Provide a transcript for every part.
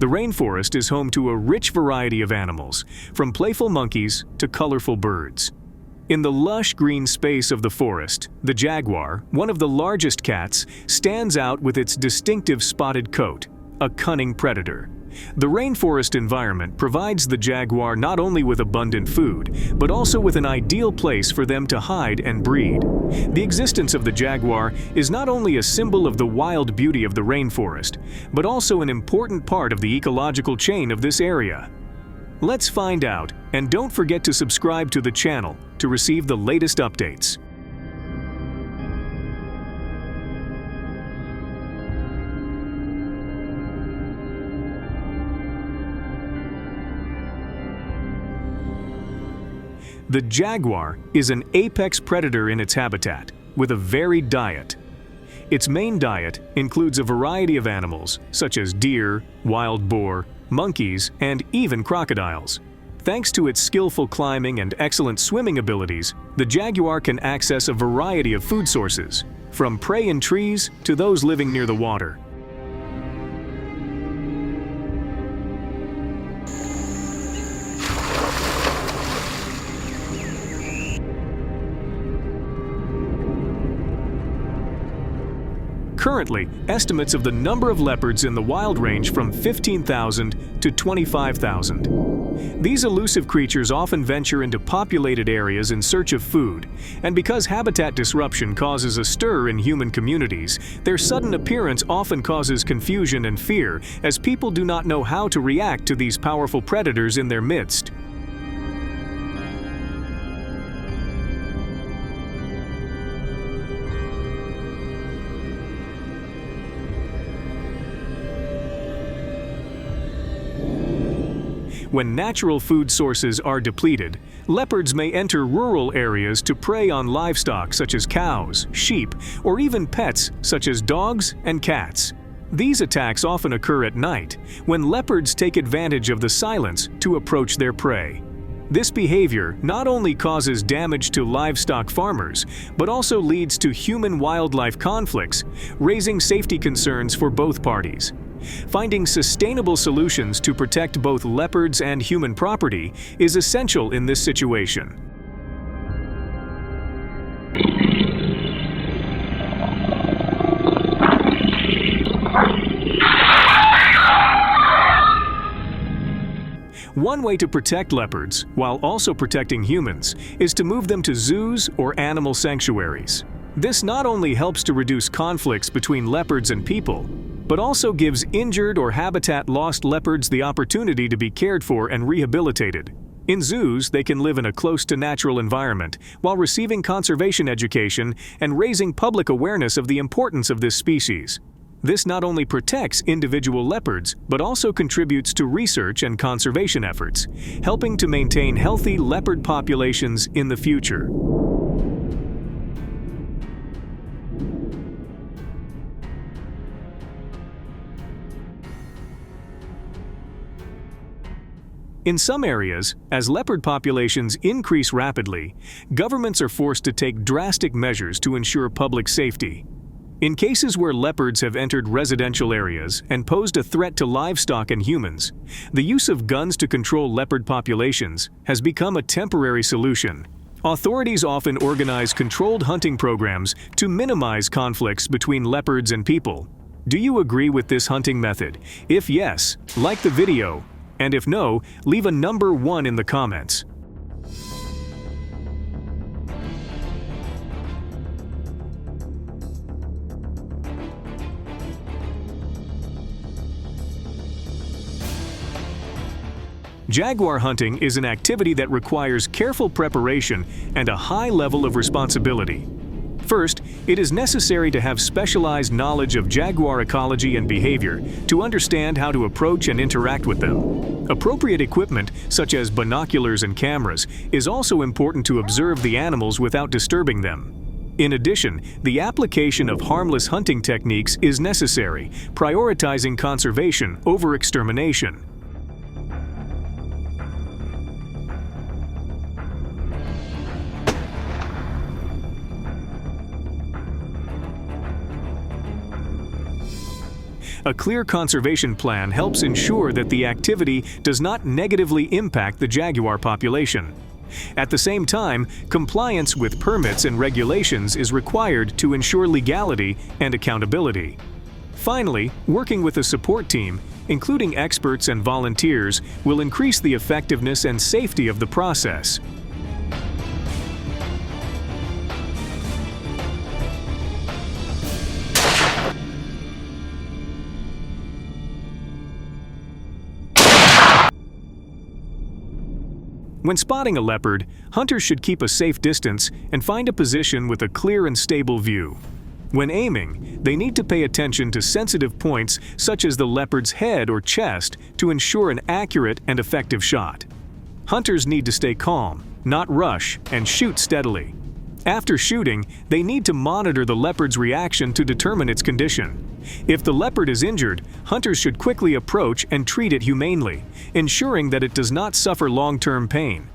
The rainforest is home to a rich variety of animals, from playful monkeys to colorful birds. In the lush green space of the forest, the jaguar, one of the largest cats, stands out with its distinctive spotted coat, a cunning predator. The rainforest environment provides the jaguar not only with abundant food, but also with an ideal place for them to hide and breed. The existence of the jaguar is not only a symbol of the wild beauty of the rainforest, but also an important part of the ecological chain of this area. Let's find out, and don't forget to subscribe to the channel to receive the latest updates. The jaguar is an apex predator in its habitat, with a varied diet. Its main diet includes a variety of animals, such as deer, wild boar, monkeys, and even crocodiles. Thanks to its skillful climbing and excellent swimming abilities, the jaguar can access a variety of food sources, from prey in trees to those living near the water. Currently, estimates of the number of leopards in the wild range from 15,000 to 25,000. These elusive creatures often venture into populated areas in search of food, and because habitat disruption causes a stir in human communities, their sudden appearance often causes confusion and fear, as people do not know how to react to these powerful predators in their midst. When natural food sources are depleted, leopards may enter rural areas to prey on livestock such as cows, sheep, or even pets such as dogs and cats. These attacks often occur at night, when leopards take advantage of the silence to approach their prey. This behavior not only causes damage to livestock farmers, but also leads to human-wildlife conflicts, raising safety concerns for both parties. Finding sustainable solutions to protect both leopards and human property is essential in this situation. One way to protect leopards, while also protecting humans, is to move them to zoos or animal sanctuaries. This not only helps to reduce conflicts between leopards and people, but also gives injured or habitat-lost leopards the opportunity to be cared for and rehabilitated. In zoos, they can live in a close-to-natural environment while receiving conservation education and raising public awareness of the importance of this species. This not only protects individual leopards, but also contributes to research and conservation efforts, helping to maintain healthy leopard populations in the future. In some areas, as leopard populations increase rapidly, governments are forced to take drastic measures to ensure public safety. In cases where leopards have entered residential areas and posed a threat to livestock and humans, the use of guns to control leopard populations has become a temporary solution. Authorities often organize controlled hunting programs to minimize conflicts between leopards and people. Do you agree with this hunting method? If yes, like the video, and if no, leave a number 1 in the comments. Jaguar hunting is an activity that requires careful preparation and a high level of responsibility. First, it is necessary to have specialized knowledge of jaguar ecology and behavior to understand how to approach and interact with them. Appropriate equipment, such as binoculars and cameras, is also important to observe the animals without disturbing them. In addition, the application of harmless hunting techniques is necessary, prioritizing conservation over extermination. A clear conservation plan helps ensure that the activity does not negatively impact the jaguar population. At the same time, compliance with permits and regulations is required to ensure legality and accountability. Finally, working with a support team, including experts and volunteers, will increase the effectiveness and safety of the process. When spotting a leopard, hunters should keep a safe distance and find a position with a clear and stable view. When aiming, they need to pay attention to sensitive points such as the leopard's head or chest to ensure an accurate and effective shot. Hunters need to stay calm, not rush, and shoot steadily. After shooting, they need to monitor the leopard's reaction to determine its condition. If the leopard is injured, hunters should quickly approach and treat it humanely, ensuring that it does not suffer long-term pain.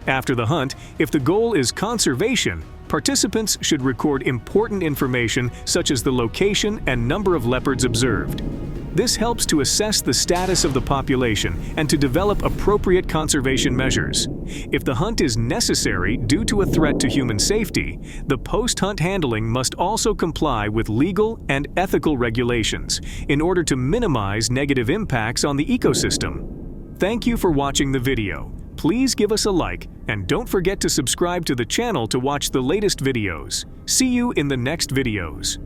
After the hunt, if the goal is conservation, participants should record important information such as the location and number of leopards observed. This helps to assess the status of the population and to develop appropriate conservation measures. If the hunt is necessary due to a threat to human safety, the post-hunt handling must also comply with legal and ethical regulations in order to minimize negative impacts on the ecosystem. Thank you for watching the video. Please give us a like and don't forget to subscribe to the channel to watch the latest videos. See you in the next videos.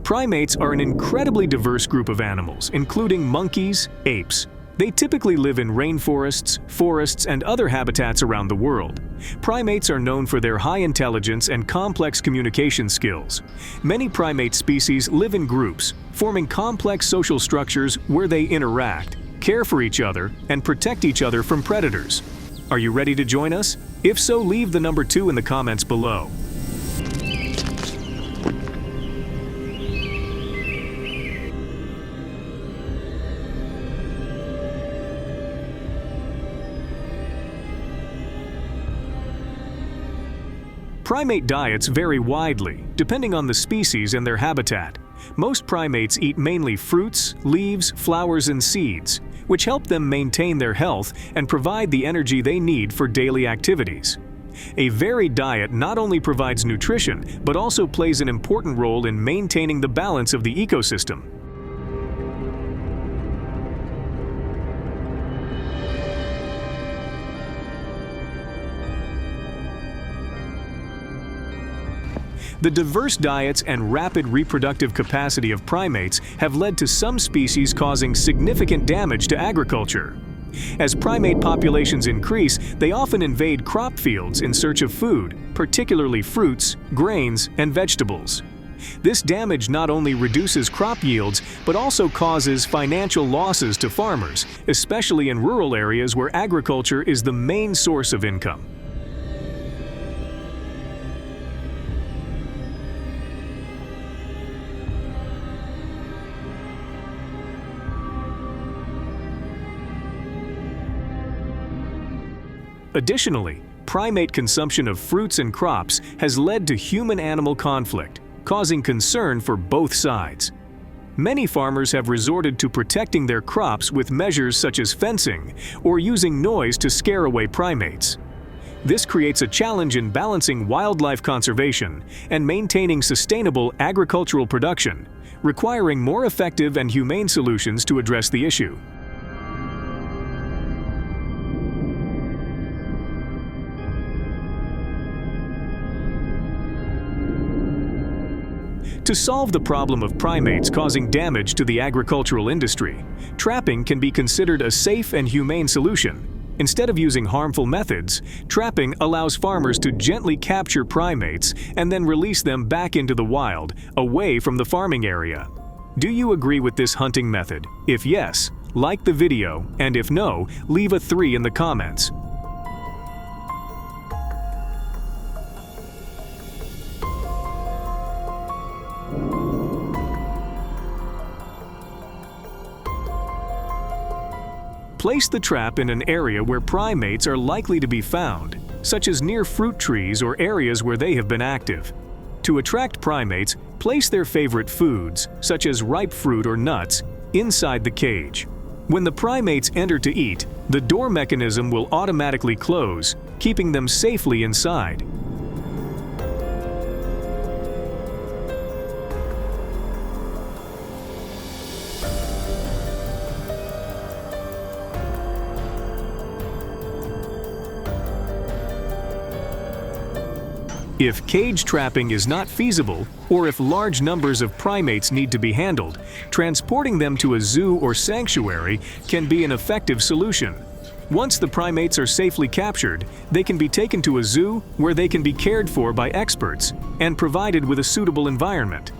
Primates are an incredibly diverse group of animals, including monkeys, apes. They typically live in rainforests, forests, and other habitats around the world. Primates are known for their high intelligence and complex communication skills. Many primate species live in groups, forming complex social structures where they interact, care for each other, and protect each other from predators. Are you ready to join us? If so, leave the number 2 in the comments below. Primate diets vary widely, depending on the species and their habitat. Most primates eat mainly fruits, leaves, flowers, and seeds, which help them maintain their health and provide the energy they need for daily activities. A varied diet not only provides nutrition, but also plays an important role in maintaining the balance of the ecosystem. The diverse diets and rapid reproductive capacity of primates have led to some species causing significant damage to agriculture. As primate populations increase, they often invade crop fields in search of food, particularly fruits, grains, and vegetables. This damage not only reduces crop yields, but also causes financial losses to farmers, especially in rural areas where agriculture is the main source of income. Additionally, primate consumption of fruits and crops has led to human-animal conflict, causing concern for both sides. Many farmers have resorted to protecting their crops with measures such as fencing or using noise to scare away primates. This creates a challenge in balancing wildlife conservation and maintaining sustainable agricultural production, requiring more effective and humane solutions to address the issue. To solve the problem of primates causing damage to the agricultural industry, trapping can be considered a safe and humane solution. Instead of using harmful methods, trapping allows farmers to gently capture primates and then release them back into the wild, away from the farming area. Do you agree with this hunting method? If yes, like the video, and if no, leave a 3 in the comments. Place the trap in an area where primates are likely to be found, such as near fruit trees or areas where they have been active. To attract primates, place their favorite foods, such as ripe fruit or nuts, inside the cage. When the primates enter to eat, the door mechanism will automatically close, keeping them safely inside. If cage trapping is not feasible, or if large numbers of primates need to be handled, transporting them to a zoo or sanctuary can be an effective solution. Once the primates are safely captured, they can be taken to a zoo where they can be cared for by experts and provided with a suitable environment.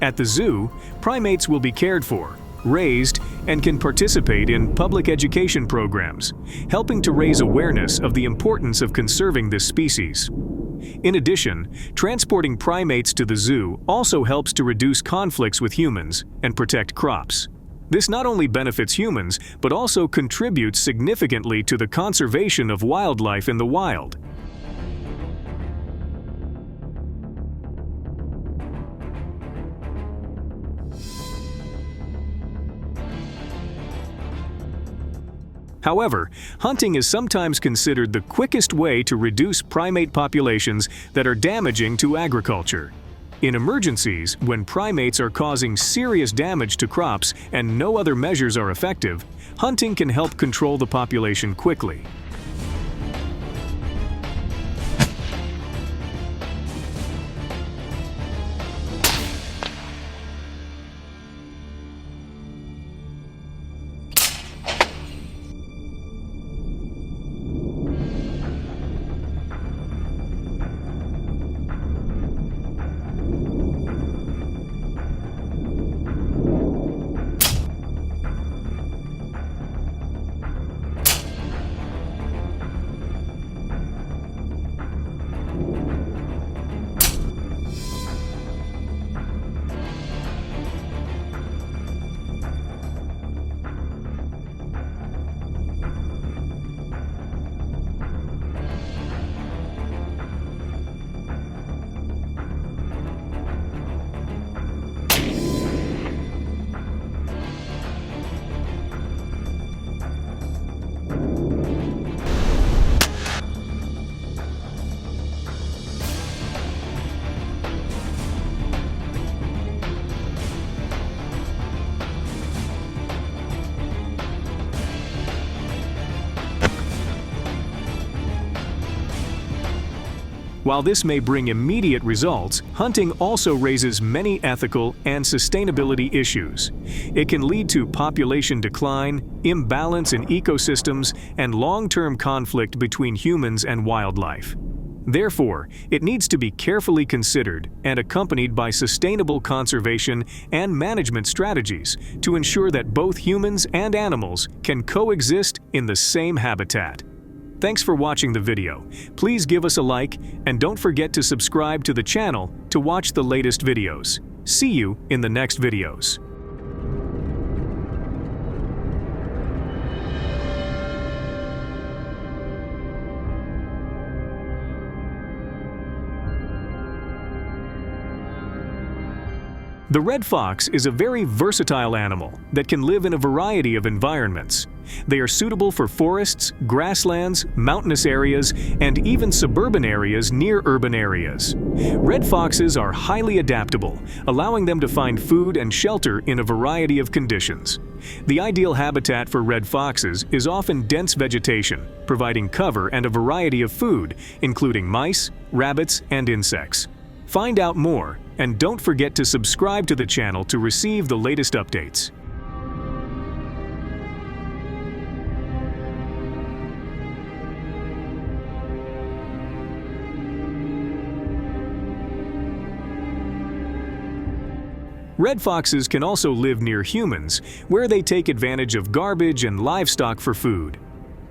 At the zoo, primates will be cared for, raised, and can participate in public education programs, helping to raise awareness of the importance of conserving this species. In addition, transporting primates to the zoo also helps to reduce conflicts with humans and protect crops. This not only benefits humans, but also contributes significantly to the conservation of wildlife in the wild. However, hunting is sometimes considered the quickest way to reduce primate populations that are damaging to agriculture. In emergencies, when primates are causing serious damage to crops and no other measures are effective, hunting can help control the population quickly. While this may bring immediate results, hunting also raises many ethical and sustainability issues. It can lead to population decline, imbalance in ecosystems, and long-term conflict between humans and wildlife. Therefore, it needs to be carefully considered and accompanied by sustainable conservation and management strategies to ensure that both humans and animals can coexist in the same habitat. Thanks for watching the video. Please give us a like and don't forget to subscribe to the channel to watch the latest videos. See you in the next videos. The red fox is a very versatile animal that can live in a variety of environments. They are suitable for forests, grasslands, mountainous areas, and even suburban areas near urban areas. Red foxes are highly adaptable, allowing them to find food and shelter in a variety of conditions. The ideal habitat for red foxes is often dense vegetation, providing cover and a variety of food, including mice, rabbits, and insects. Find out more, and don't forget to subscribe to the channel to receive the latest updates. Red foxes can also live near humans, where they take advantage of garbage and livestock for food.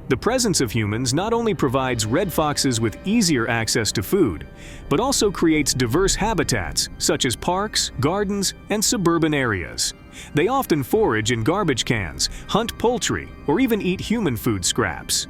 The presence of humans not only provides red foxes with easier access to food, but also creates diverse habitats such as parks, gardens, and suburban areas. They often forage in garbage cans, hunt poultry, or even eat human food scraps.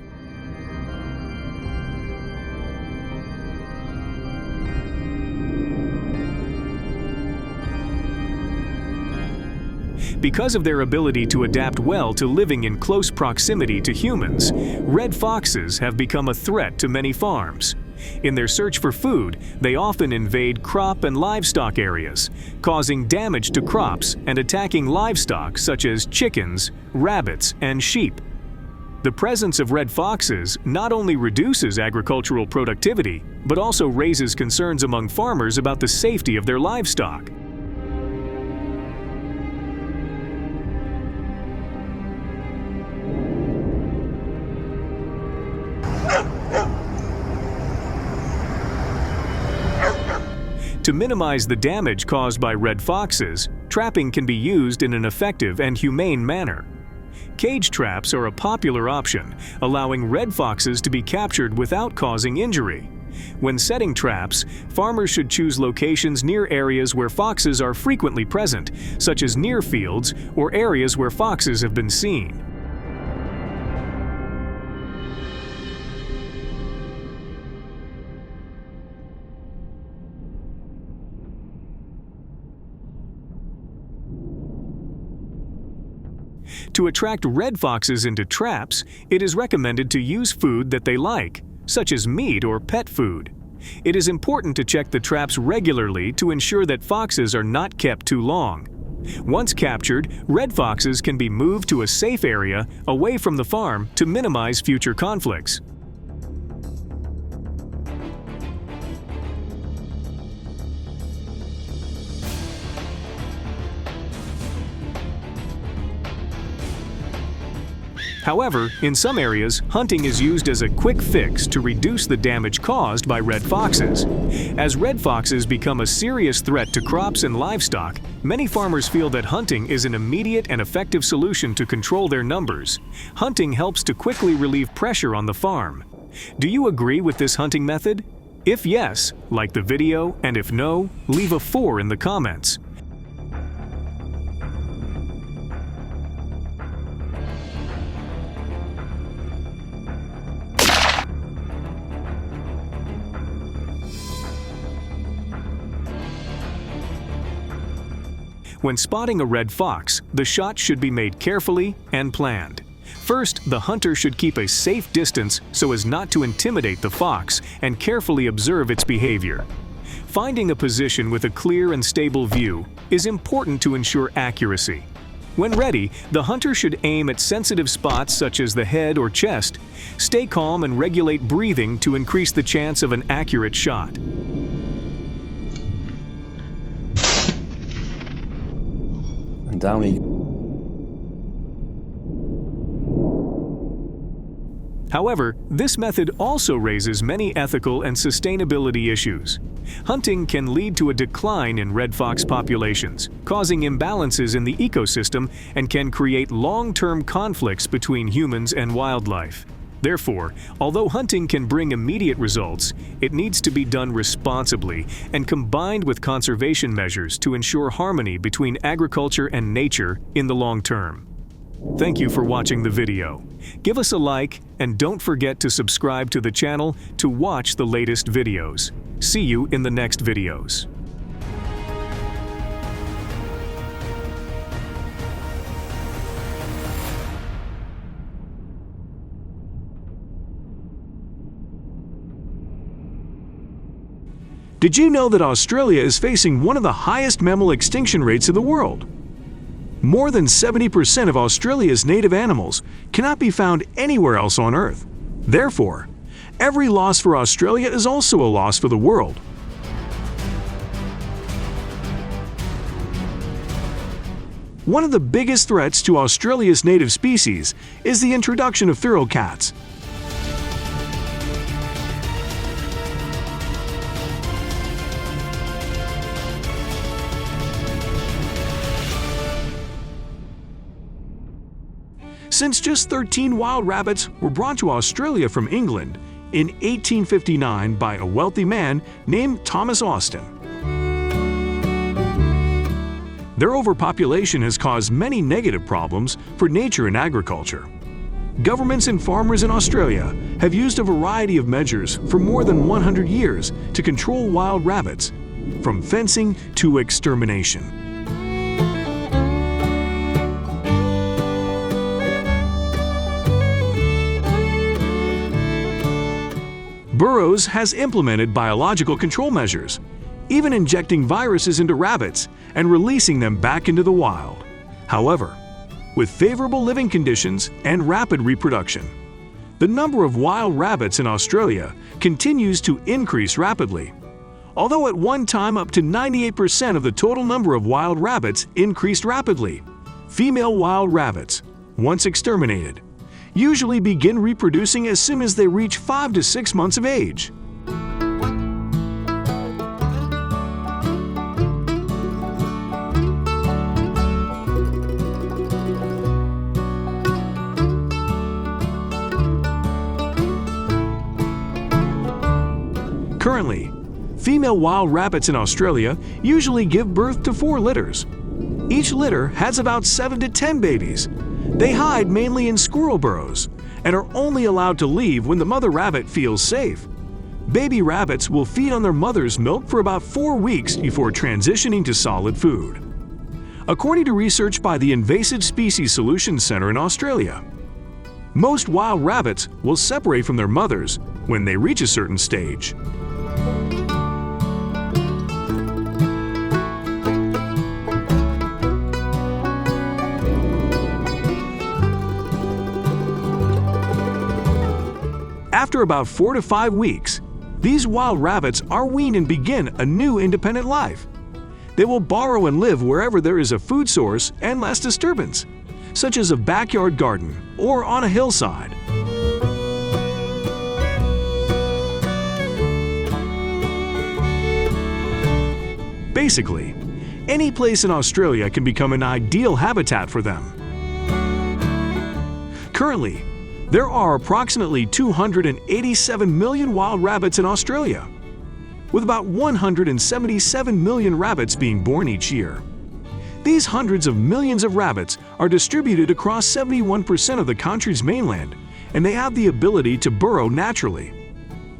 Because of their ability to adapt well to living in close proximity to humans, red foxes have become a threat to many farms. In their search for food, they often invade crop and livestock areas, causing damage to crops and attacking livestock such as chickens, rabbits, and sheep. The presence of red foxes not only reduces agricultural productivity, but also raises concerns among farmers about the safety of their livestock. To minimize the damage caused by red foxes, trapping can be used in an effective and humane manner. Cage traps are a popular option, allowing red foxes to be captured without causing injury. When setting traps, farmers should choose locations near areas where foxes are frequently present, such as near fields or areas where foxes have been seen. To attract red foxes into traps, it is recommended to use food that they like, such as meat or pet food. It is important to check the traps regularly to ensure that foxes are not kept too long. Once captured, red foxes can be moved to a safe area away from the farm to minimize future conflicts. However, in some areas, hunting is used as a quick fix to reduce the damage caused by red foxes. As red foxes become a serious threat to crops and livestock, many farmers feel that hunting is an immediate and effective solution to control their numbers. Hunting helps to quickly relieve pressure on the farm. Do you agree with this hunting method? If yes, like the video, and if no, leave a 4 in the comments. When spotting a red fox, the shot should be made carefully and planned. First, the hunter should keep a safe distance so as not to intimidate the fox and carefully observe its behavior. Finding a position with a clear and stable view is important to ensure accuracy. When ready, the hunter should aim at sensitive spots such as the head or chest. Stay calm and regulate breathing to increase the chance of an accurate shot. And down he goes. However, this method also raises many ethical and sustainability issues. Hunting can lead to a decline in red fox populations, causing imbalances in the ecosystem and can create long-term conflicts between humans and wildlife. Therefore, although hunting can bring immediate results, it needs to be done responsibly and combined with conservation measures to ensure harmony between agriculture and nature in the long term. Thank you for watching the video. Give us a like and don't forget to subscribe to the channel to watch the latest videos. See you in the next videos. Did you know that Australia is facing one of the highest mammal extinction rates in the world? More than 70% of Australia's native animals cannot be found anywhere else on Earth. Therefore, every loss for Australia is also a loss for the world. One of the biggest threats to Australia's native species is the introduction of feral cats. Since just 13 wild rabbits were brought to Australia from England in 1859 by a wealthy man named Thomas Austin. Their overpopulation has caused many negative problems for nature and agriculture. Governments and farmers in Australia have used a variety of measures for more than 100 years to control wild rabbits, from fencing to extermination. Burroughs has implemented biological control measures, even injecting viruses into rabbits and releasing them back into the wild. However, with favorable living conditions and rapid reproduction, the number of wild rabbits in Australia continues to increase rapidly. Although at one time up to 98% of the total number of wild rabbits increased rapidly, female wild rabbits, once exterminated, usually begin reproducing as soon as they reach 5 to 6 months of age. Currently, female wild rabbits in Australia usually give birth to 4 litters. Each litter has about 7 to 10 babies. They hide mainly in squirrel burrows and are only allowed to leave when the mother rabbit feels safe. Baby rabbits will feed on their mother's milk for about 4 weeks before transitioning to solid food. According to research by the Invasive Species Solutions Center in Australia, most wild rabbits will separate from their mothers when they reach a certain stage. After about 4 to 5 weeks, these wild rabbits are weaned and begin a new independent life. They will burrow and live wherever there is a food source and less disturbance, such as a backyard garden or on a hillside. Basically, any place in Australia can become an ideal habitat for them. Currently, there are approximately 287 million wild rabbits in Australia, with about 177 million rabbits being born each year. These hundreds of millions of rabbits are distributed across 71% of the country's mainland, and they have the ability to burrow naturally.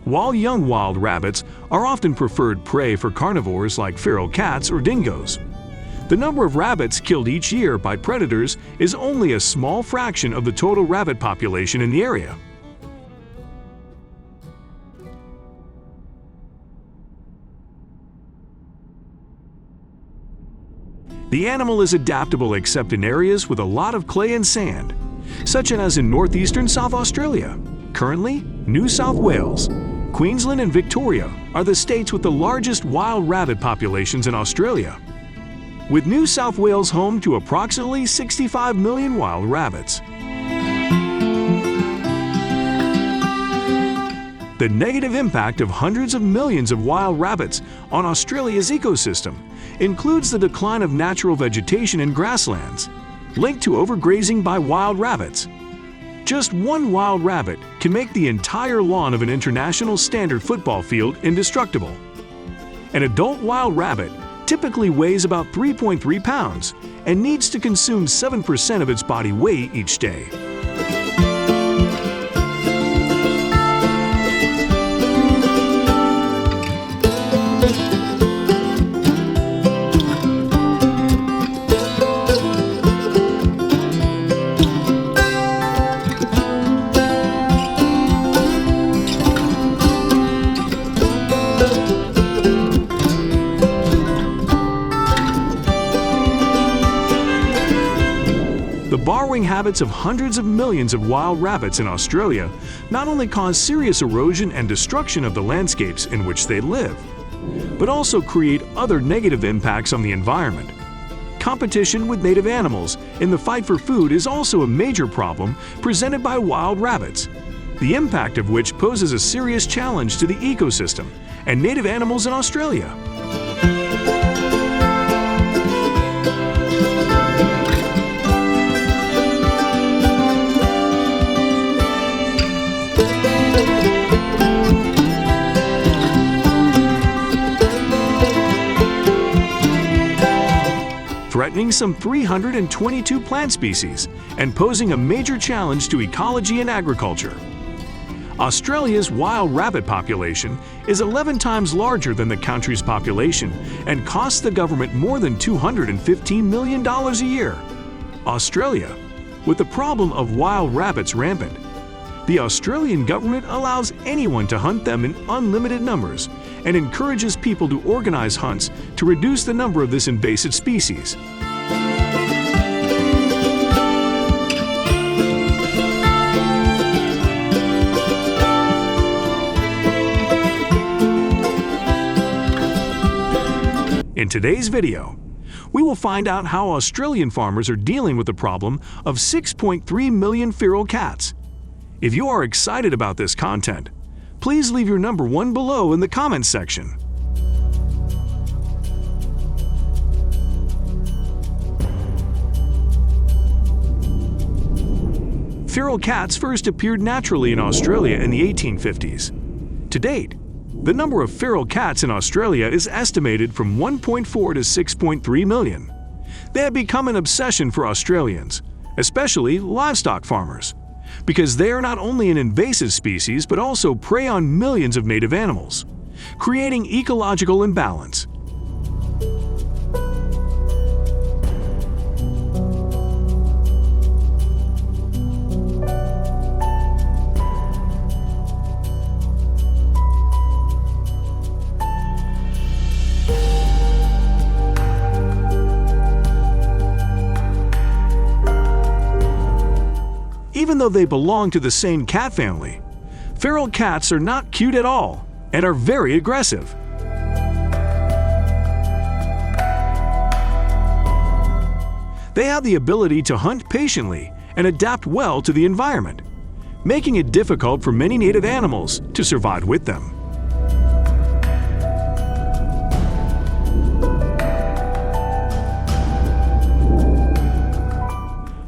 While young wild rabbits are often preferred prey for carnivores like feral cats or dingoes, the number of rabbits killed each year by predators is only a small fraction of the total rabbit population in the area. The animal is adaptable except in areas with a lot of clay and sand, such as in northeastern South Australia. Currently, New South Wales, Queensland and Victoria are the states with the largest wild rabbit populations in Australia, with New South Wales home to approximately 65 million wild rabbits. The negative impact of hundreds of millions of wild rabbits on Australia's ecosystem includes the decline of natural vegetation and grasslands, linked to overgrazing by wild rabbits. Just one wild rabbit can make the entire lawn of an international standard football field indestructible. An adult wild rabbit typically weighs about 3.3 pounds and needs to consume 7% of its body weight each day. The burrowing habits of hundreds of millions of wild rabbits in Australia not only cause serious erosion and destruction of the landscapes in which they live, but also create other negative impacts on the environment. Competition with native animals in the fight for food is also a major problem presented by wild rabbits, the impact of which poses a serious challenge to the ecosystem and native animals in Australia. Threatening some 322 plant species and posing a major challenge to ecology and agriculture. Australia's wild rabbit population is 11 times larger than the country's population and costs the government more than $215 million a year. Australia, with the problem of wild rabbits rampant, the Australian government allows anyone to hunt them in unlimited numbers and encourages people to organize hunts to reduce the number of this invasive species. In today's video, we will find out how Australian farmers are dealing with the problem of 6.3 million feral cats. If you are excited about this content, please leave your number 1 below in the comments section. Feral cats first appeared naturally in Australia in the 1850s. To date, the number of feral cats in Australia is estimated from 1.4 to 6.3 million. They have become an obsession for Australians, especially livestock farmers, because they are not only an invasive species but also prey on millions of native animals, creating ecological imbalance. Even though they belong to the same cat family, feral cats are not cute at all and are very aggressive. They have the ability to hunt patiently and adapt well to the environment, making it difficult for many native animals to survive with them.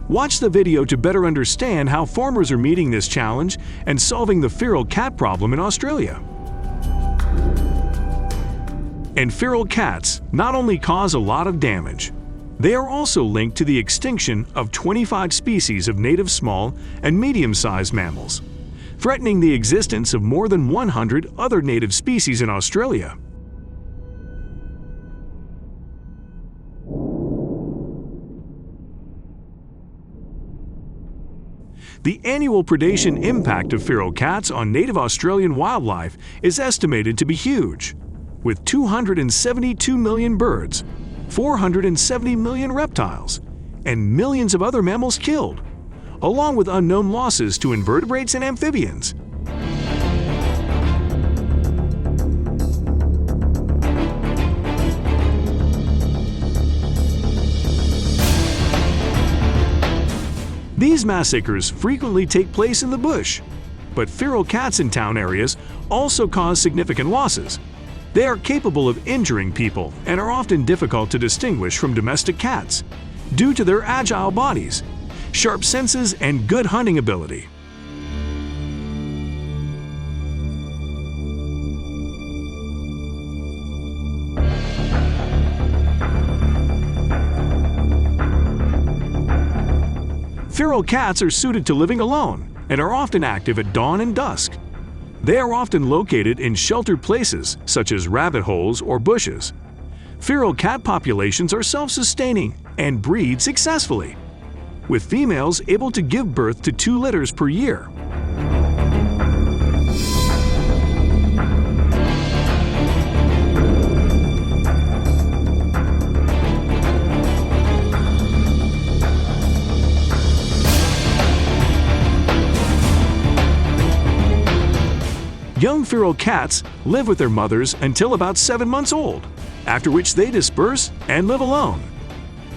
Watch the video to better understand how farmers are meeting this challenge and solving the feral cat problem in Australia. And feral cats not only cause a lot of damage, they are also linked to the extinction of 25 species of native small and medium-sized mammals, threatening the existence of more than 100 other native species in Australia. The annual predation impact of feral cats on native Australian wildlife is estimated to be huge, with 272 million birds, 470 million reptiles, and millions of other mammals killed, along with unknown losses to invertebrates and amphibians. These massacres frequently take place in the bush, but feral cats in town areas also cause significant losses. They are capable of injuring people and are often difficult to distinguish from domestic cats due to their agile bodies, sharp senses, and good hunting ability. Feral cats are suited to living alone and are often active at dawn and dusk. They are often located in sheltered places such as rabbit holes or bushes. Feral cat populations are self-sustaining and breed successfully, with females able to give birth to 2 litters per year. Young feral cats live with their mothers until about 7 months old, after which they disperse and live alone.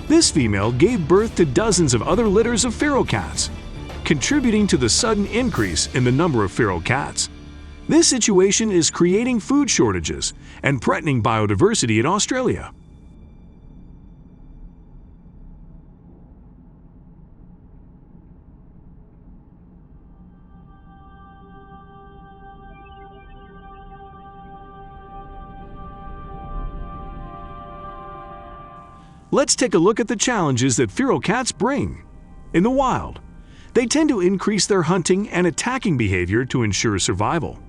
This female gave birth to dozens of other litters of feral cats, contributing to the sudden increase in the number of feral cats. This situation is creating food shortages and threatening biodiversity in Australia. Let's take a look at the challenges that feral cats bring. In the wild, they tend to increase their hunting and attacking behavior to ensure survival.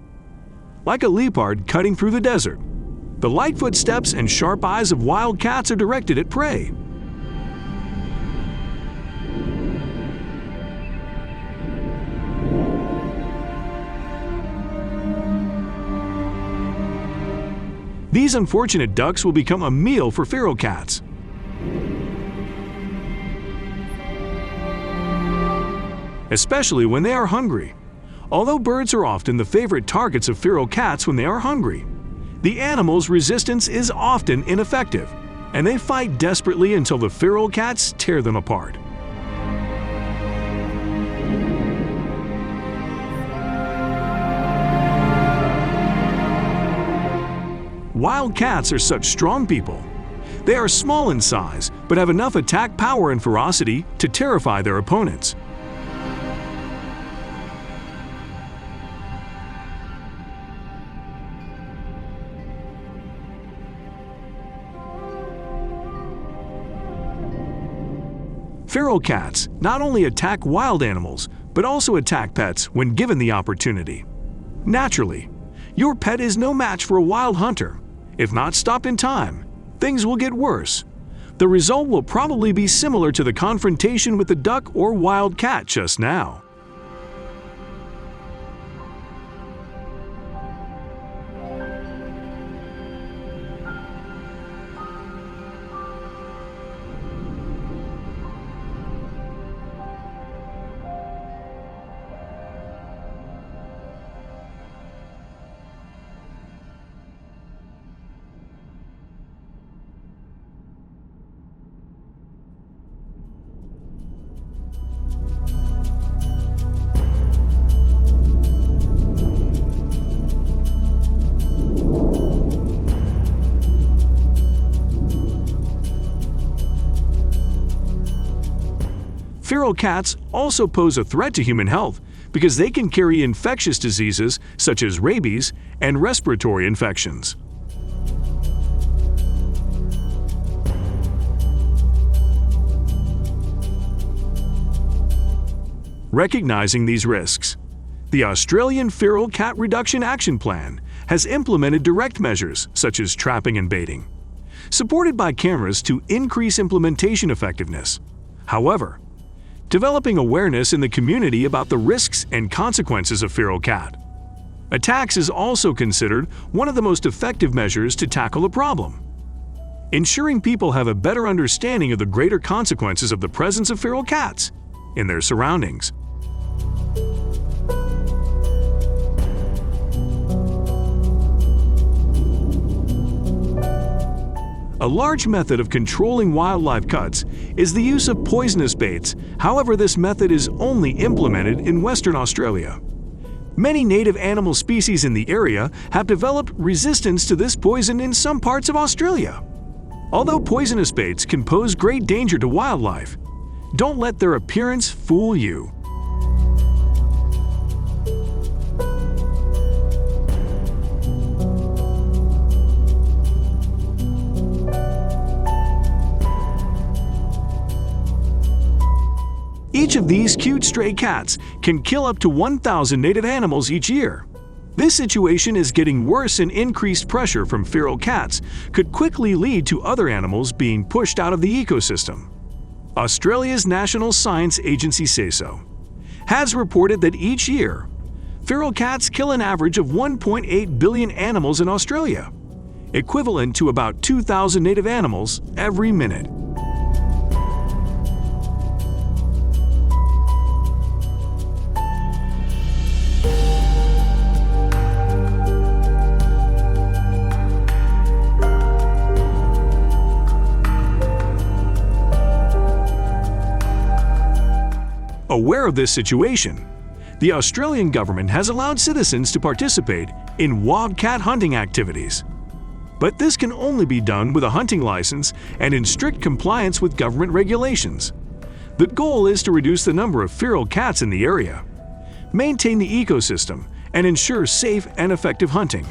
Like a leopard cutting through the desert, the light footsteps and sharp eyes of wild cats are directed at prey. These unfortunate ducks will become a meal for feral cats. Especially when they are hungry. Although birds are often the favorite targets of feral cats when they are hungry, the animal's resistance is often ineffective, and they fight desperately until the feral cats tear them apart. Wild cats are such strong people. They are small in size, but have enough attack power and ferocity to terrify their opponents. Feral cats not only attack wild animals, but also attack pets when given the opportunity. Naturally, your pet is no match for a wild hunter. If not stopped in time, things will get worse. The result will probably be similar to the confrontation with the duck or wild cat just now. Feral cats also pose a threat to human health because they can carry infectious diseases such as rabies and respiratory infections. Recognizing these risks, the Australian Feral Cat Reduction Action Plan has implemented direct measures such as trapping and baiting, supported by cameras to increase implementation effectiveness. However, developing awareness in the community about the risks and consequences of feral cat attacks is also considered one of the most effective measures to tackle the problem. ensuring people have a better understanding of the greater consequences of the presence of feral cats in their surroundings. A large method of controlling wildlife cuts is the use of poisonous baits. However, this method is only implemented in Western Australia. Many native animal species in the area have developed resistance to this poison in some parts of Australia. Although poisonous baits can pose great danger to wildlife, don't let their appearance fool you. Each of these cute stray cats can kill up to 1,000 native animals each year. This situation is getting worse, and increased pressure from feral cats could quickly lead to other animals being pushed out of the ecosystem. Australia's National Science Agency SASO has reported that each year, feral cats kill an average of 1.8 billion animals in Australia, equivalent to about 2,000 native animals every minute. Aware of this situation, the Australian government has allowed citizens to participate in wildcat hunting activities. But this can only be done with a hunting license and in strict compliance with government regulations. The goal is to reduce the number of feral cats in the area, maintain the ecosystem, and ensure safe and effective hunting.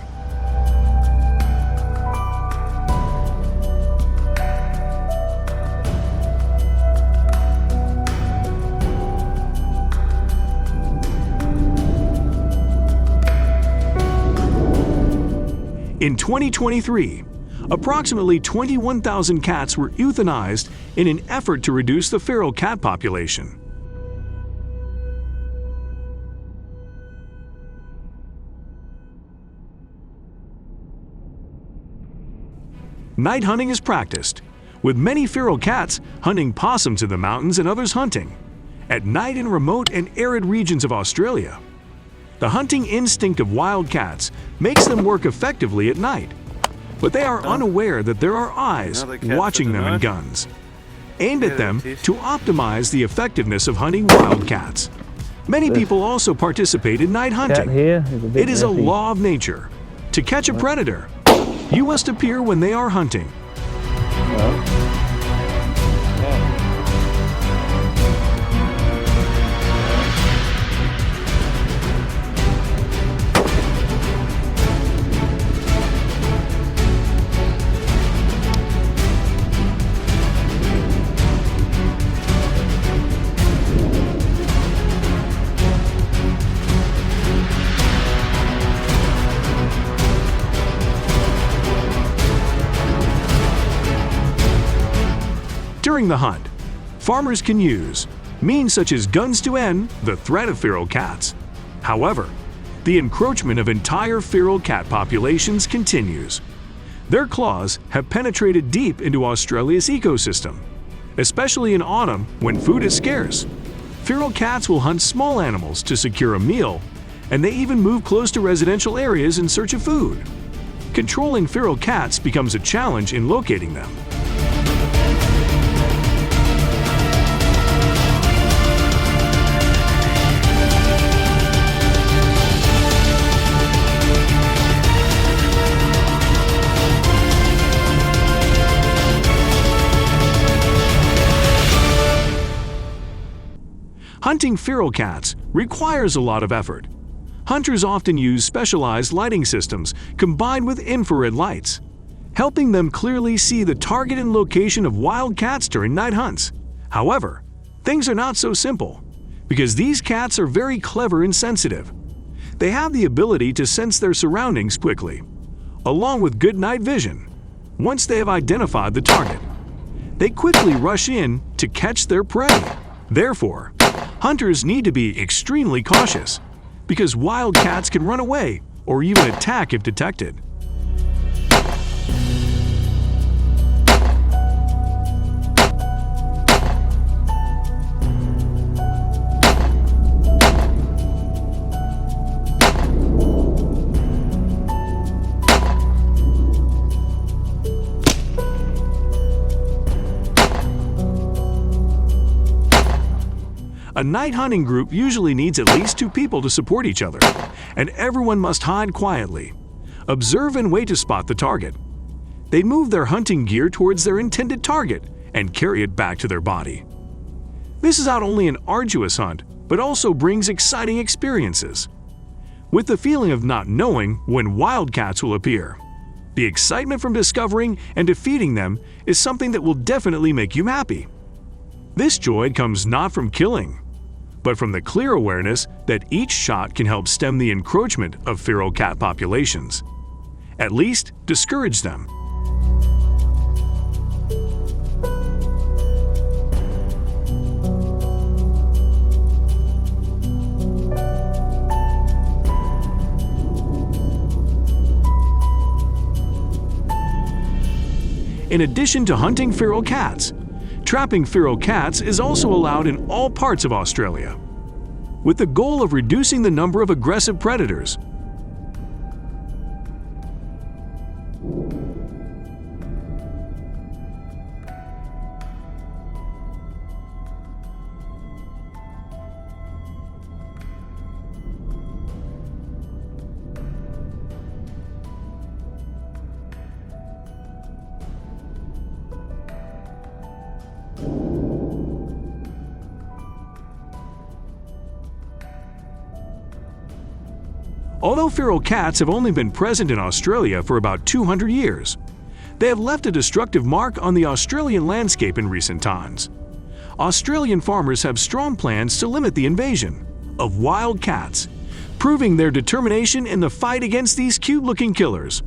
In 2023, approximately 21,000 cats were euthanized in an effort to reduce the feral cat population. Night hunting is practiced, with many feral cats hunting possums in the mountains and others hunting at night in remote and arid regions of Australia. The hunting instinct of wild cats makes them work effectively at night, but they are unaware that there are eyes watching them and guns aimed at them to optimize the effectiveness of hunting wild cats. Many people also participate in night hunting. It is a law of nature. To catch a predator, you must appear when they are hunting. During the hunt, farmers can use means such as guns to end the threat of feral cats. However, the encroachment of entire feral cat populations continues. Their claws have penetrated deep into Australia's ecosystem, especially in autumn when food is scarce. Feral cats will hunt small animals to secure a meal, and they even move close to residential areas in search of food. Controlling feral cats becomes a challenge in locating them. Hunting feral cats requires a lot of effort. Hunters often use specialized lighting systems combined with infrared lights, helping them clearly see the target and location of wild cats during night hunts. However, things are not so simple, because these cats are very clever and sensitive. They have the ability to sense their surroundings quickly, along with good night vision. Once they have identified the target, they quickly rush in to catch their prey. Therefore, hunters need to be extremely cautious, because wild cats can run away or even attack if detected. A night hunting group usually needs at least 2 people to support each other, and everyone must hide quietly, observe and wait to spot the target. They move their hunting gear towards their intended target and carry it back to their body. This is not only an arduous hunt, but also brings exciting experiences. With the feeling of not knowing when wildcats will appear, the excitement from discovering and defeating them is something that will definitely make you happy. This joy comes not from killing, but from the clear awareness that each shot can help stem the encroachment of feral cat populations. At least discourage them. In addition to hunting feral cats, trapping feral cats is also allowed in all parts of Australia, with the goal of reducing the number of aggressive predators. Although feral cats have only been present in Australia for about 200 years, they have left a destructive mark on the Australian landscape in recent times. Australian farmers have strong plans to limit the invasion of wild cats, proving their determination in the fight against these cute-looking killers.